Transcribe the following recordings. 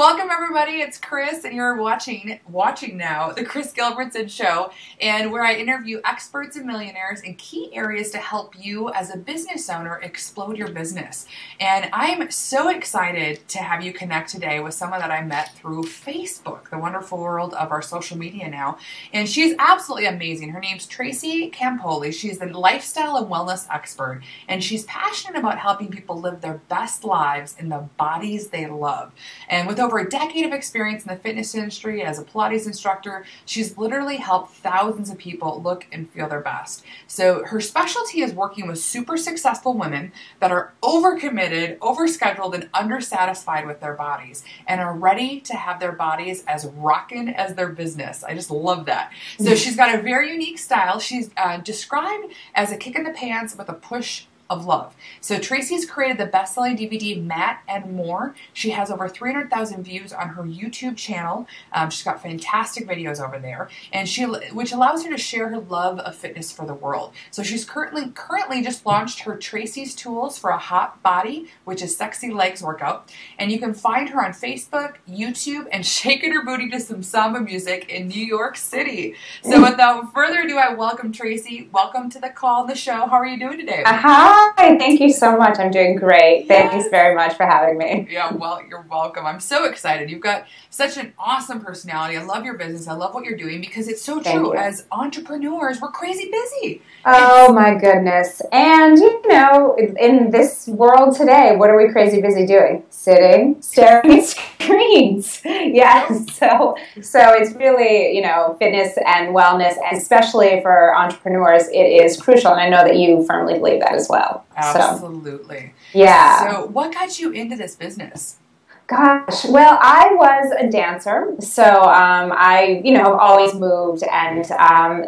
Welcome everybody, it's Chris and you're watching now the Chris Gilbertson Show, and where I interview experts and millionaires in key areas to help you as a business owner explode your business. And I'm so excited to have you connect today with someone that I met through Facebook, the wonderful world of our social media now. And she's absolutely amazing. Her name's Tracy Campoli. She's a lifestyle and wellness expert, and she's passionate about helping people live their best lives in the bodies they love. And with over a decade of experience in the fitness industry as a Pilates instructor, she's literally helped thousands of people look and feel their best. So her specialty is working with super successful women that are overcommitted, overscheduled, and undersatisfied with their bodies and are ready to have their bodies as rockin' as their business. I just love that. So she's got a very unique style. She's described as a kick in the pants with a push of love. So Tracy's created the best-selling DVD Matt and More. She has over 300,000 views on her YouTube channel. She's got fantastic videos over there, and which allows her to share her love of fitness for the world. So she's currently just launched her Tracy's Tools for a Hot Body, which is sexy legs workout. And you can find her on Facebook, YouTube, and shaking her booty to some samba music in New York City. So without further ado, I welcome Tracy. Welcome to the call and the show. How are you doing today? Hi, thank you so much. I'm doing great. Yes. Thanks very much for having me. Yeah, well, you're welcome. I'm so excited. You've got such an awesome personality. I love your business. I love what you're doing because it's so true. As entrepreneurs, we're crazy busy. Oh my goodness. And you know, in this world today, what are we crazy busy doing? Sitting, staring at screens. Yes. So it's really, you know, fitness and wellness, and especially for entrepreneurs, it is crucial. And I know that you firmly believe that as well. Absolutely. So, yeah. So what got you into this business? Gosh, well, I was a dancer, so I, you know, always moved, and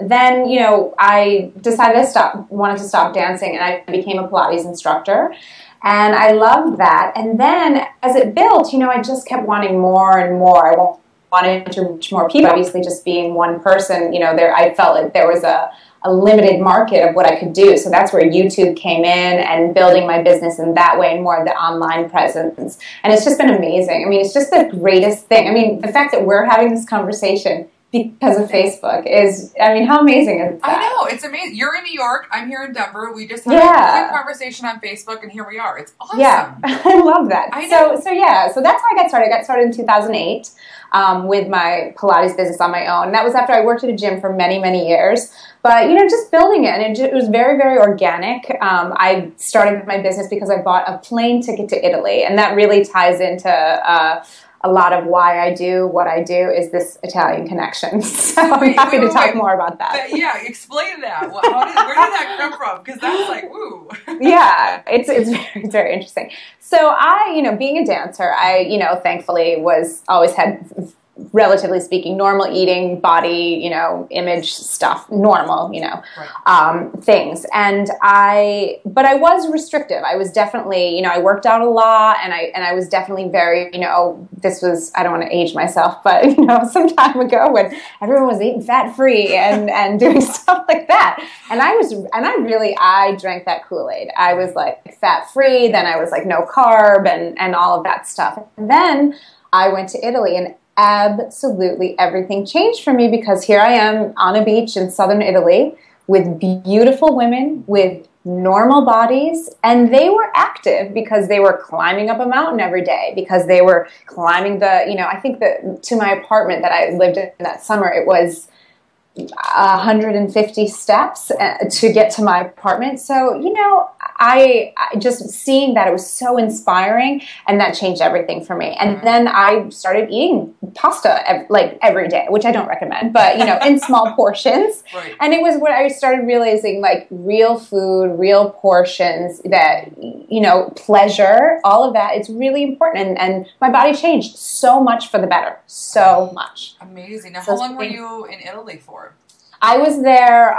then, you know, I decided to wanted to stop dancing, and I became a Pilates instructor, and I loved that. And then as it built, you know, I just kept wanting more and more. I wanted to reach more people. Obviously, just being one person, you know, I felt like there was a limited market of what I could do. So that's where YouTube came in, and building my business in that way, and more of the online presence. And it's just been amazing. I mean, it's just the greatest thing. I mean, the fact that we're having this conversation because of Facebook is, I mean, how amazing is that? I know, it's amazing. You're in New York, I'm here in Denver. We just had a quick conversation on Facebook, and here we are. It's awesome. Yeah, I love that. I know. So that's how I got started. I got started in 2008 with my Pilates business on my own. And that was after I worked at a gym for many, many years. But, you know, just building it, and it was very, very organic. I started my business because I bought a plane ticket to Italy, and that really ties into a lot of why I do what I do, is this Italian connection. So I'm happy to talk more about that. Yeah, explain that. Where did that come from? Because that's like, woo. Yeah, it's very, very interesting. So I, you know, being a dancer, I, you know, thankfully always had, relatively speaking, normal eating, body, you know, image stuff, normal, you know, things. But I was restrictive. I was definitely, you know, I worked out a lot, and I was definitely very, you know, this was, I don't want to age myself, but, you know, some time ago when everyone was eating fat-free and doing stuff like that. And I drank that Kool-Aid. I was like fat-free, then I was like no carb and all of that stuff. And then I went to Italy, and absolutely everything changed for me, because here I am on a beach in southern Italy with beautiful women with normal bodies, and they were active because they were climbing up a mountain every day, because they were climbing you know, I think that to my apartment that I lived in that summer, it was 150 steps to get to my apartment. So, you know, I just seeing that, it was so inspiring, and that changed everything for me. And then I started eating pasta like every day, which I don't recommend, but, you know, in small portions. Right. And it was when I started realizing, like, real food, real portions, that, you know, pleasure, all of that, it's really important. And my body changed so much for the better. So much. Amazing. Now, how long were you in Italy for? I was there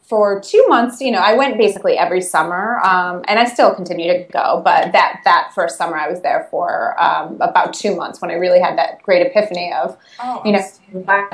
for 2 months. You know, I went basically every summer, and I still continue to go. But that first summer, I was there for about 2 months, when I really had that great epiphany of, you know, what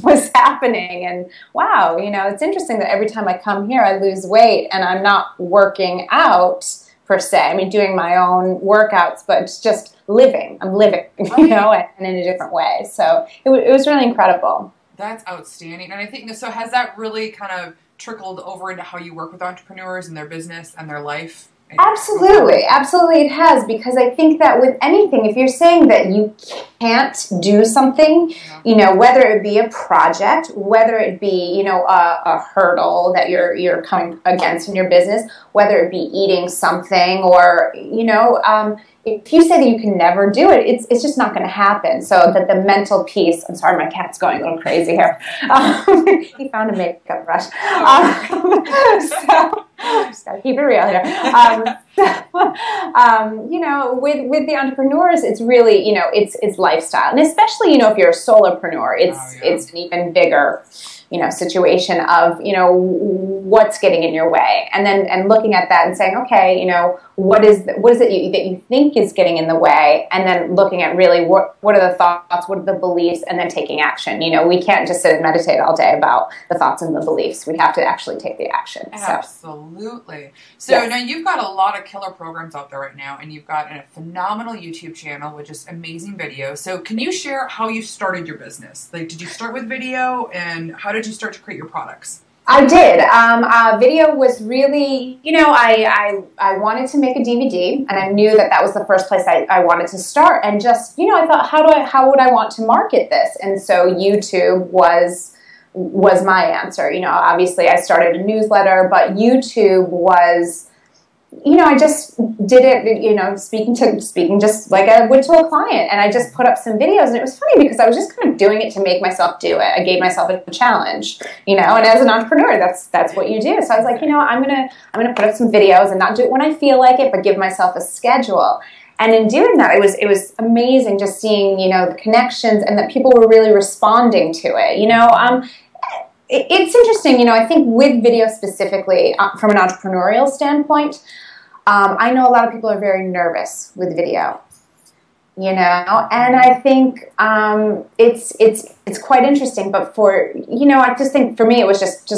was happening. And wow, you know, it's interesting that every time I come here, I lose weight, and I'm not working out per se. I mean, doing my own workouts, but it's just living. I'm living, you know, and in a different way. So it was really incredible. That's outstanding. And I think, so has that really kind of trickled over into how you work with entrepreneurs and their business and their life? Absolutely. Absolutely it has, because I think that with anything, if you're saying that you can't do something, you know, whether it be a project, whether it be, you know, a hurdle that you're coming against in your business, whether it be eating something or, you know, if you say that you can never do it, it's just not going to happen. So that the mental piece, I'm sorry, my cat's going a little crazy here. He found a makeup brush. So just gotta keep it real here. You know, with the entrepreneurs, it's really, you know, it's lifestyle. And especially, you know, if you're a solopreneur, it's an even bigger, you know, situation of, you know, what's getting in your way, and looking at that and saying, okay, you know, what is it that you think is getting in the way, and then looking at really what are the thoughts, what are the beliefs, and then taking action. You know, we can't just sit and meditate all day about the thoughts and the beliefs. We have to actually take the action. Absolutely. So now you've got a lot of killer programs out there right now, and you've got a phenomenal YouTube channel with just amazing videos. So can you share how you started your business? Like, did you start with video, and how did you start to create your products? I did. Video was really, you know, I wanted to make a DVD, and I knew that was the first place I wanted to start. And just, you know, I thought, how would I want to market this? And so YouTube was my answer. You know, obviously I started a newsletter, but YouTube was, you know, I just did it, you know, speaking just like I would to a client. And I just put up some videos, and it was funny because I was just kind of doing it to make myself do it. I gave myself a challenge, you know, and as an entrepreneur, that's what you do. So I was like, you know, I'm gonna put up some videos and not do it when I feel like it, but give myself a schedule. And in doing that, it was amazing just seeing, you know, the connections, and that people were really responding to it. You know, it's interesting, you know, I think with video specifically, from an entrepreneurial standpoint, I know a lot of people are very nervous with video, you know, and I think it's quite interesting. But for, you know, I just think for me it was just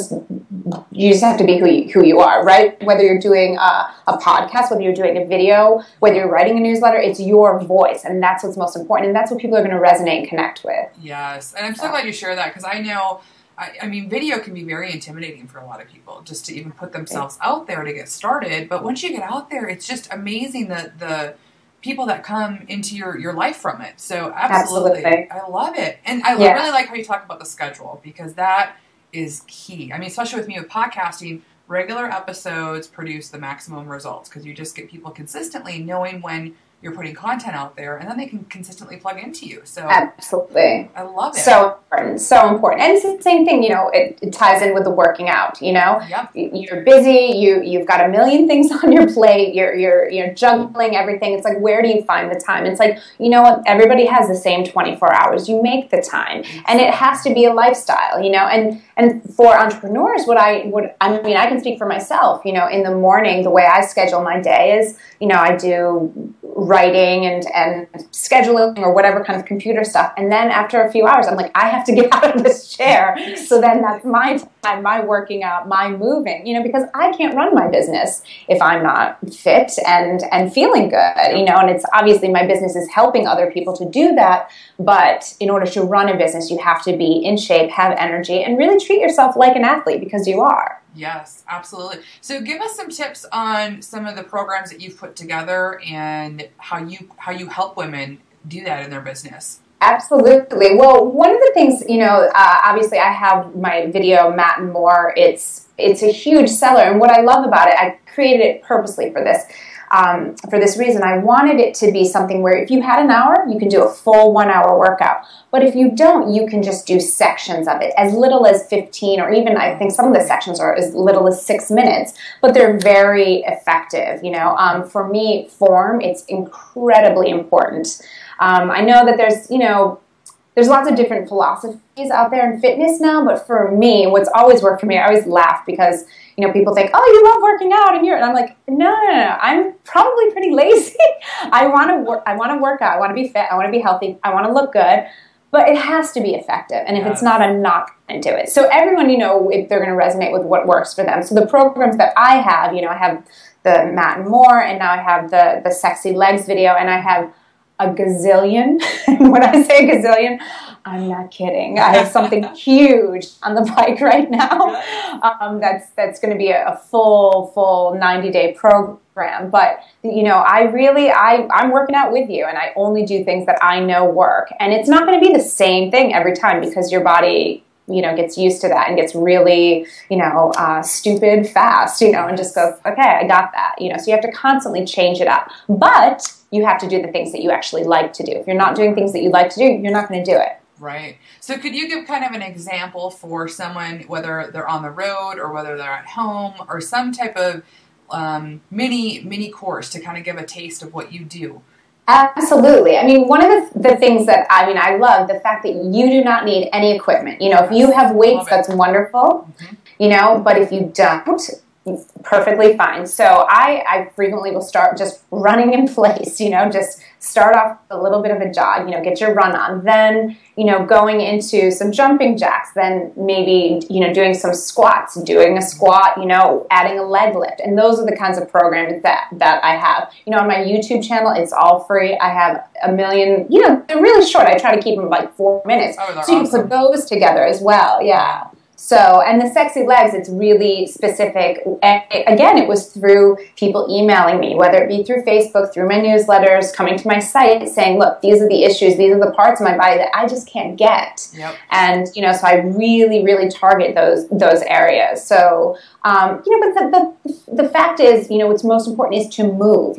you just have to be who you are, right? Whether you're doing a podcast, whether you're doing a video, whether you're writing a newsletter, it's your voice, and that's what's most important, and that's what people are going to resonate and connect with. Yes, and I'm so glad you share that, because I know. I mean, video can be very intimidating for a lot of people, just to even put themselves out there to get started. But once you get out there, it's just amazing the people that come into your life from it. So absolutely. I love it. And I really like how you talk about the schedule, because that is key. I mean, especially with me with podcasting, regular episodes produce the maximum results, because you just get people consistently knowing when you're putting content out there, and then they can consistently plug into you. So absolutely, I love it. So important. And it's the same thing, you know, it ties in with the working out, you know. Yep. You're busy, you've got a million things on your plate, you're juggling everything. It's like, where do you find the time? It's like, you know what, everybody has the same 24 hours. You make the time. And it has to be a lifestyle, you know. And for entrepreneurs, I mean, I can speak for myself, you know, in the morning, the way I schedule my day is, you know, I do writing and scheduling or whatever kind of computer stuff. And then after a few hours, I'm like, I have to get out of this chair. So then that's my time, my working out, my moving, you know, because I can't run my business if I'm not fit and feeling good, you know. And it's obviously my business is helping other people to do that. But in order to run a business, you have to be in shape, have energy, and really treat yourself like an athlete, because you are. Yes, absolutely. So give us some tips on some of the programs that you've put together and how you help women do that in their business. Absolutely. Well, one of the things, you know, obviously I have my video, Matt and More. It's a huge seller. And what I love about it, I created it purposely for this reason. I wanted it to be something where if you had an hour, you can do a full 1 hour workout. But if you don't, you can just do sections of it, as little as 15, or even I think some of the sections are as little as 6 minutes, but they're very effective. You know, for me, form, it's incredibly important. I know that there's lots of different philosophies out there in fitness now, but for me, what's always worked for me, I always laugh because, you know, people think, oh, you love working out, and I'm like, no, I'm probably pretty lazy. I want to work out, I want to be fit, I want to be healthy, I want to look good, but it has to be effective. And if it's not, I'm not going to do it. So everyone, you know, if they're going to resonate with what works for them. So the programs that I have, you know, I have the Matt and More, and now I have the sexy legs video, and I have a gazillion. When I say a gazillion, I'm not kidding. I have something huge on the bike right now. That's going to be a full 90-day program. But I'm working out with you, and I only do things that I know work. And it's not going to be the same thing every time, because your body, gets used to that and gets really, stupid fast, and just goes, okay, I got that, so you have to constantly change it up. But you have to do the things that you actually like to do. If you're not doing things that you like to do, you're not going to do it. Right. So could you give kind of an example for someone, whether they're on the road or whether they're at home, or some type of mini course to kind of give a taste of what you do? Absolutely. I mean, one of the things that, I love the fact that you do not need any equipment. If you have weights, that's wonderful, but if you don't, perfectly fine. So I frequently will start just running in place, just start off a little bit of a jog, get your run on, then, going into some jumping jacks, then maybe, doing some squats, doing a squat, adding a leg lift. And those are the kinds of programs that I have. On my YouTube channel, it's all free. I have a million, they're really short. I try to keep them like 4 minutes. Oh, so you can put those together as well. Yeah. So, and the sexy legs, it's really specific. And again, it was through people emailing me, whether it be through Facebook, through my newsletters, coming to my site, saying, look, these are the issues, these are the parts of my body that I just can't get. Yep. And, so I really, really target those areas. So, but the fact is, what's most important is to move,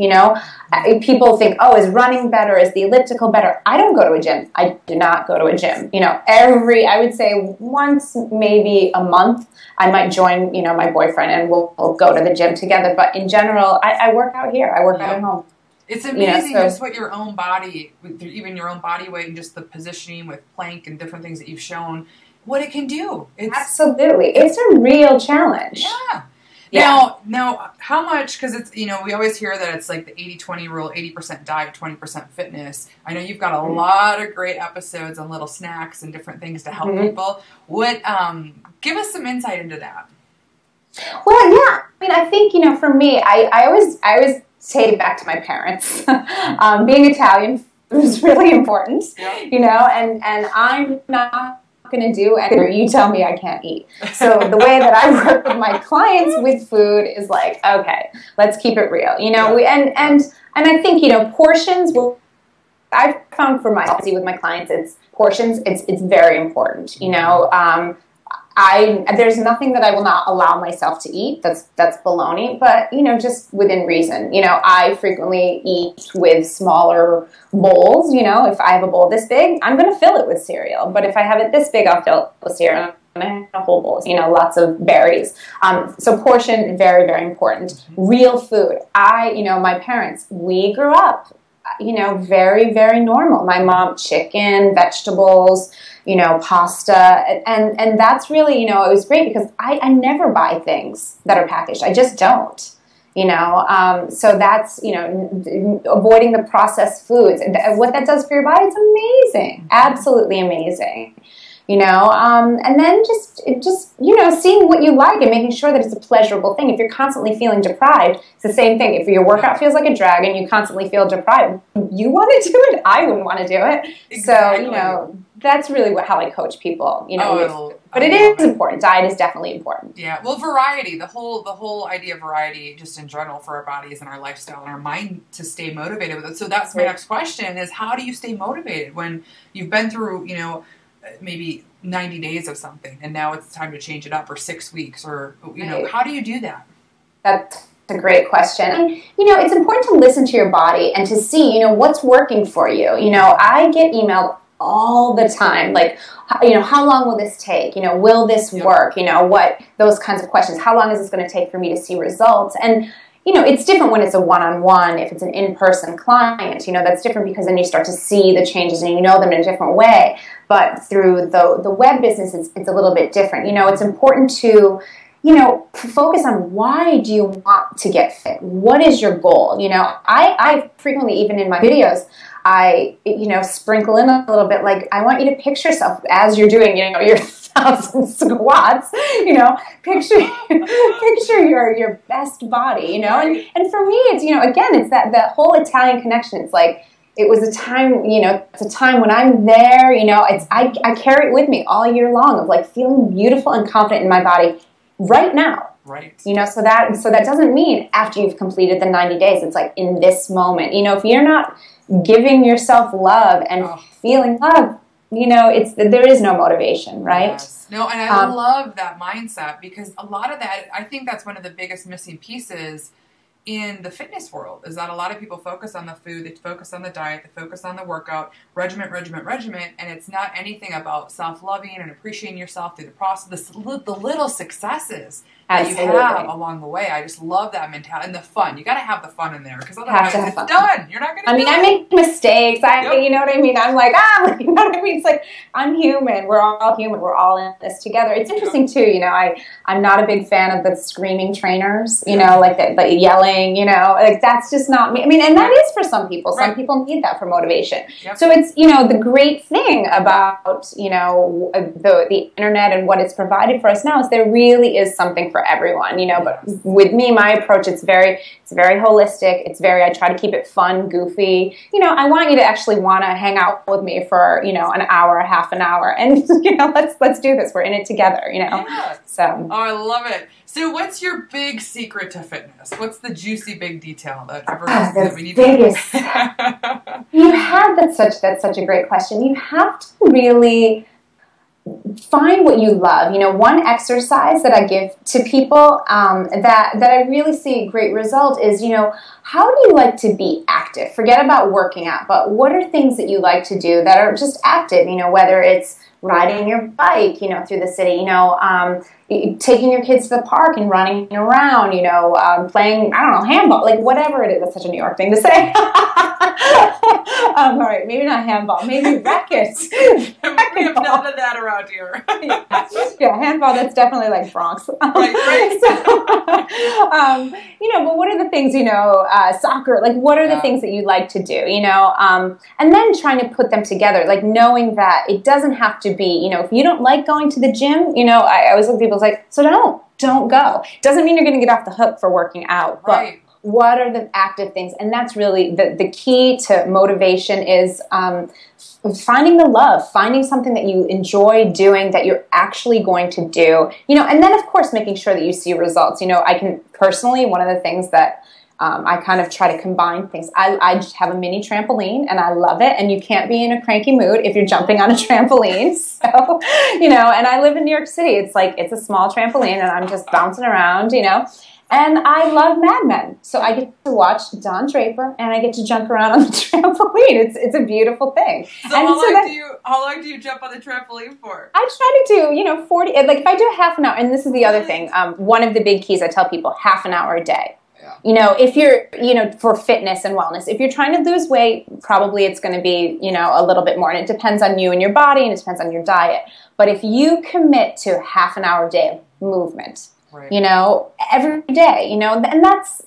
People think, oh, is running better? Is the elliptical better? I don't go to a gym. I do not go to a gym. I would say once, maybe a month, I might join, my boyfriend, and we'll go to the gym together. But in general, I work out here. I work out at home. It's amazing just what your own body, even your own body weight, and just the positioning with plank and different things that you've shown, what it can do. Absolutely. It's a real challenge. Yeah. Yeah. Now, how much, because it's, we always hear that it's like the 80-20 rule, 80% diet, 20% fitness. I know you've got a lot of great episodes on little snacks and different things to help people. Give us some insight into that. Well, yeah. I think, for me, I always take it back to my parents. Being Italian was really important, and I'm not going to do anything you tell me I can't eat. So the way that I work with my clients with food is like, okay, let's keep it real, and I think, portions I've found for myself with my clients, it's portions, it's very important, there's nothing that I will not allow myself to eat. That's baloney, but just within reason. I frequently eat with smaller bowls. If I have a bowl this big, I'm going to fill it with cereal. But if I have it this big, I'll fill it with cereal. And I have a whole bowl, lots of berries. So portion, very, very important. Real food. My parents, we grew up, very, very normal. My mom, chicken, vegetables, pasta. And that's really, it was great because I never buy things that are packaged. I just don't, so that's, avoiding the processed foods. And what that does for your body, it's amazing. Absolutely amazing. And then just seeing what you like and making sure that it's a pleasurable thing. If you're constantly feeling deprived, it's the same thing. If your workout feels like a drag and you constantly feel deprived, you want to do it. I wouldn't want to do it. Exactly. So, that's really how I coach people, but it is important. Diet is definitely important. Yeah. Well, variety, the whole idea of variety just in general for our bodies and our lifestyle and our mind to stay motivated with it. So that's my next question is, how do you stay motivated when you've been through, maybe 90 days of something and now it's time to change it up, or 6 weeks, or, how do you do that? That's a great question. It's important to listen to your body and to see, what's working for you. I get emailed all the time, like, how long will this take? Will this work? What, those kinds of questions. How long is this going to take for me to see results? And, it's different when it's a one-on-one. If it's an in-person client, that's different because then you start to see the changes and you know them in a different way. But through the web business, it's a little bit different. It's important to, focus on why do you want to get fit? What is your goal? I frequently, even in my videos, I, sprinkle in a little bit, like, I want you to picture yourself as you're doing, your 1,000 squats, picture your best body, and for me, it's, again, it's that whole Italian connection. It's like, it was a time, it's a time when I'm there, I carry it with me all year long of like feeling beautiful and confident in my body right now. Right. So that doesn't mean after you've completed the 90 days. It's like in this moment. If you're not giving yourself love and feeling love, there is no motivation, right? Yes. No, and I love that mindset, because a lot of that, I think that's one of the biggest missing pieces in the fitness world, is that a lot of people focus on the food, they focus on the diet, they focus on the workout, regimen, and it's not anything about self-loving and appreciating yourself through the process, the little successes that you have along the way. I just love that mentality, and the fun. You got to have the fun in there, because otherwise it's done. You're not going to do it. I make mistakes. You know what I mean? I'm like, you know what I mean? It's like, I'm human. We're all human. We're all in this together. It's interesting too, I'm not a big fan of the screaming trainers, like the yelling, like that's just not me. And that is for some people. Some people need that for motivation. Yep. So it's, the great thing about, the internet and what it's provided for us now is there really is something for everyone, but with me, my approach, it's very holistic. I try to keep it fun, goofy. I want you to actually want to hang out with me for, an hour, half an hour, and, let's do this. We're in it together, Yeah. So. Oh, I love it. So what's your big secret to fitness? What's the juicy big detail that we need biggest. That's such a great question. You have to really find what you love. One exercise that I give to people that I really see a great result is, how do you like to be active? Forget about working out, but what are things that you like to do that are just active? Whether it's riding your bike, through the city, taking your kids to the park and running around, playing, handball, like whatever it is. That's such a New York thing to say. All right, maybe not handball, maybe racket. We have none of that around here. Yeah, handball, that's definitely like Bronx. Right. But what are the things, soccer, like what are the things that you like to do, and then trying to put them together, like knowing that it doesn't have to be, if you don't like going to the gym, I always look at people like, so don't go. Doesn't mean you're going to get off the hook for working out, but what are the active things? And that's really the key to motivation is finding the love, finding something that you enjoy doing that you're actually going to do, and then of course making sure that you see results. I can personally, one of the things that I kind of try to combine things. I just have a mini trampoline and I love it, and you can't be in a cranky mood if you're jumping on a trampoline. So, and I live in New York City. It's like, it's a small trampoline and I'm just bouncing around, And I love Mad Men. So I get to watch Don Draper and I get to jump around on the trampoline. It's a beautiful thing. So how long do you jump on the trampoline for? I try to do, 40, like if I do half an hour, and this is the other thing, one of the big keys I tell people, half an hour a day. Yeah. If you're, for fitness and wellness, if you're trying to lose weight, probably it's going to be, a little bit more. And it depends on you and your body, and it depends on your diet. But if you commit to half an hour a day of movement, every day, and that's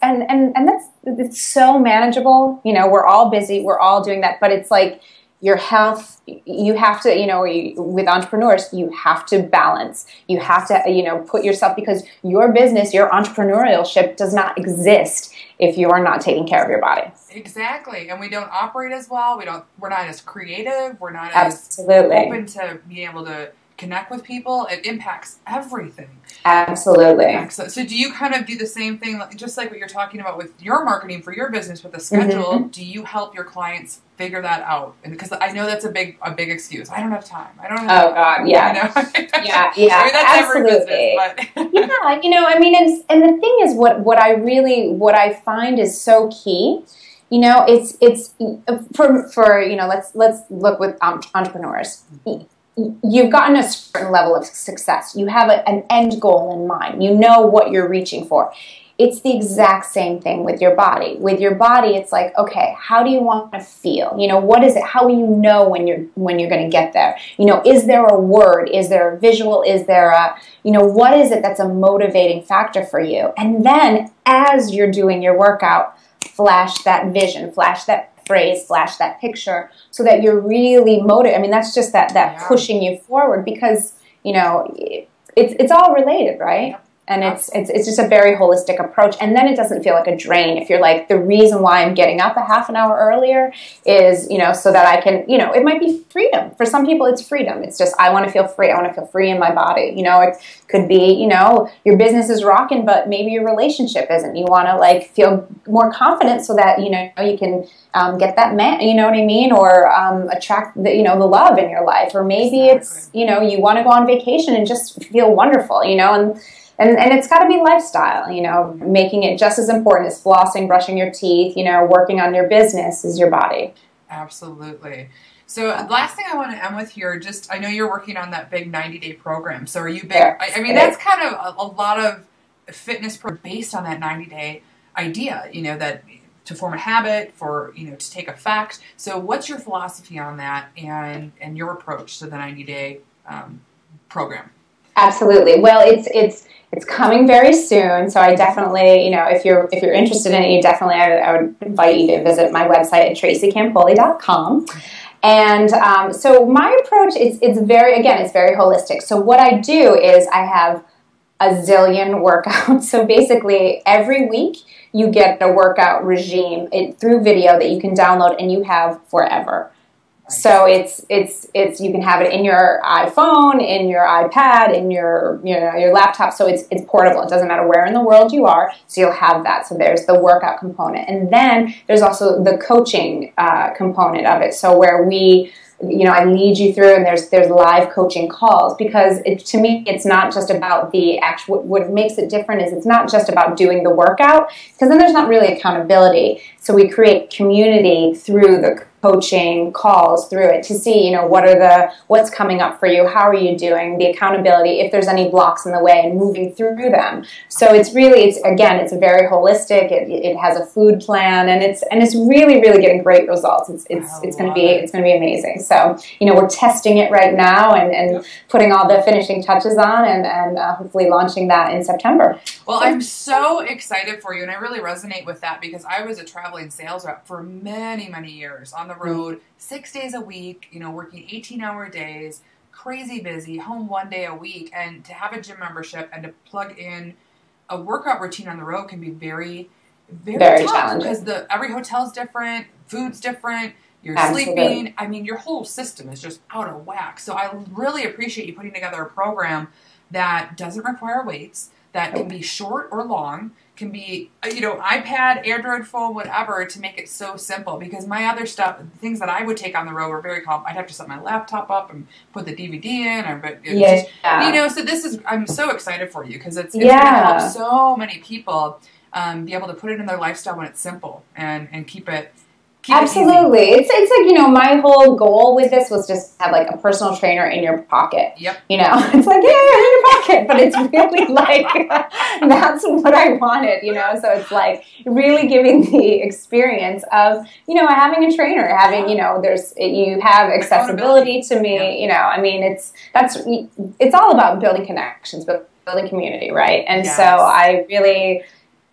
it's so manageable. We're all busy, we're all doing that, but it's like your health, you have to, with entrepreneurs, you have to balance. You have to, put yourself, because your business, your entrepreneurship does not exist if you are not taking care of your body. Exactly. And we don't operate as well. We're not as creative. We're not Absolutely. as open to being able to connect with people. It impacts everything. Absolutely. So do you kind of do the same thing, just like what you're talking about with your marketing for your business with the schedule? Mm-hmm. Do you help your clients figure that out? Because I know that's a big excuse. I don't have time. I don't have time. Oh God, yeah. Yeah. That's absolutely. Every business, but. And the thing is, what I find is so key. It's for let's look with entrepreneurs. You've gotten a certain level of success. You have an end goal in mind. You know what you're reaching for. It's the exact same thing with your body. With your body, it's like, okay, how do you want to feel? You know, what is it? How will you know when you're going to get there? You know, is there a word? Is there a visual? Is there a, you know, what is it that's a motivating factor for you? And then as you're doing your workout, flash that vision, flash that phrase, flash that picture, so that you're really motivated. I mean, that's just that pushing you forward, because, you know, it's all related, right? Yep. And it's just a very holistic approach. And then it doesn't feel like a drain. If you're like, the reason why I'm getting up a half an hour earlier is, you know, so that I can, you know, it might be freedom. For some people, it's freedom. It's just, I want to feel free. I want to feel free in my body. You know, it could be, you know, your business is rocking, but maybe your relationship isn't. You want to like feel more confident so that, you know, you can get that man, you know what I mean? Or attract the, you know, the love in your life. Or maybe it's, you know, you want to go on vacation and just feel wonderful, you know, and it's got to be lifestyle, you know, making it just as important as flossing, brushing your teeth, you know, working on your business is your body. Absolutely. So last thing I want to end with here, just, I know you're working on that big 90-day program. So are you big? Yeah, I mean, that's kind of a lot of fitness based on that 90-day idea, you know, that to form a habit, for, you know, to take effect. So what's your philosophy on that and your approach to the 90-day program? Absolutely. Well, it's coming very soon, so I definitely, you know, if you're interested in it, you definitely, I would invite you to visit my website at tracycampoli.com. And so my approach is, it's very holistic. So what I do is I have a zillion workouts. So basically every week you get a workout regime through video that you can download and you have forever. So it's you can have it in your iPhone, in your iPad, in your, you know, your laptop. So it's portable. It doesn't matter where in the world you are. So you'll have that. So there's the workout component, and then there's also the coaching component of it. So where we, you know, I lead you through, and there's live coaching calls, because to me, it's not just about the actual, what makes it different is it's not just about doing the workout, because then there's not really accountability. So we create community through the coaching calls through it to see, you know, what's coming up for you, how are you doing, the accountability, if there's any blocks in the way, and moving through them. So it's very holistic. It has a food plan, and it's really getting great results. It's going to be amazing. So, you know, we're testing it right now and putting all the finishing touches on, and hopefully launching that in September. Well, I'm so excited for you, and I really resonate with that, because I was a traveling sales rep for many, many years, on the road 6 days a week, you know, working 18-hour days, crazy busy, home 1 day a week. And to have a gym membership and to plug in a workout routine on the road can be very, very tough, challenging, because every hotel's different, food's different, you're Absolutely. sleeping. I mean, your whole system is just out of whack. So I really appreciate you putting together a program that doesn't require weights, that can be short or long, can be, you know, iPad, Android phone, whatever, to make it so simple. Because my other stuff, things that I would take on the road were very I'd have to set my laptop up and put the DVD in, you know, so I'm so excited for you, because it's going to help so many people be able to put it in their lifestyle when it's simple, and keep it Absolutely. It's like, you know, my whole goal with this was just to have like a personal trainer in your pocket. Yep. You know, it's like, yeah, in your pocket, but it's really like, that's what I wanted, you know? So it's like really giving the experience of, you know, having a trainer, having, you know, you have accessibility to me, you know, I mean, it's all about building connections, but building community, right? And so I really,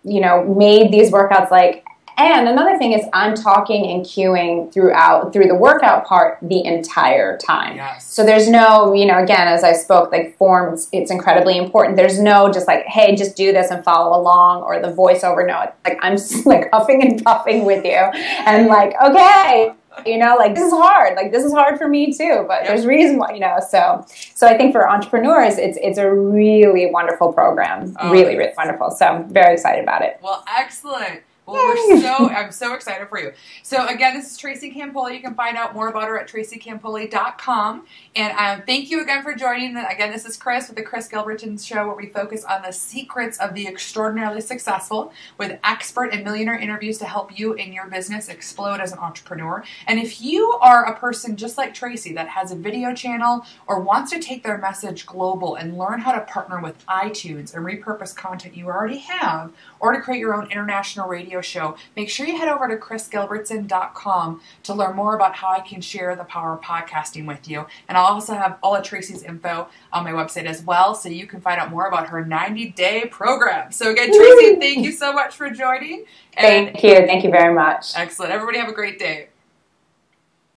you know, made these workouts like, and another thing is I'm talking and cueing through the workout part the entire time. Yes. So there's no, you know, again, as I spoke, like form, it's incredibly important. There's no just like, hey, just do this and follow along, or the voiceover. No, it's like I'm just like huffing and puffing with you, and like, okay, you know, like this is hard. Like this is hard for me too, but there's reason why, you know. So I think for entrepreneurs, it's a really wonderful program, really wonderful. So I'm very excited about it. Well, excellent. Well, I'm so excited for you. So again, this is Tracy Campoli. You can find out more about her at tracycampoli.com. And thank you again for joining. Again, this is Chris with the Chris Gilbertson Show, where we focus on the secrets of the extraordinarily successful with expert and millionaire interviews to help you in your business explode as an entrepreneur. And if you are a person just like Tracy that has a video channel or wants to take their message global and learn how to partner with iTunes and repurpose content you already have, or to create your own international radio show, make sure you head over to chrisgilbertson.com to learn more about how I can share the power of podcasting with you. And I'll also have all of Tracy's info on my website as well, so you can find out more about her 90-day program. So again, Tracy, thank you so much for joining. Thank you. Thank you very much. Excellent. Everybody have a great day.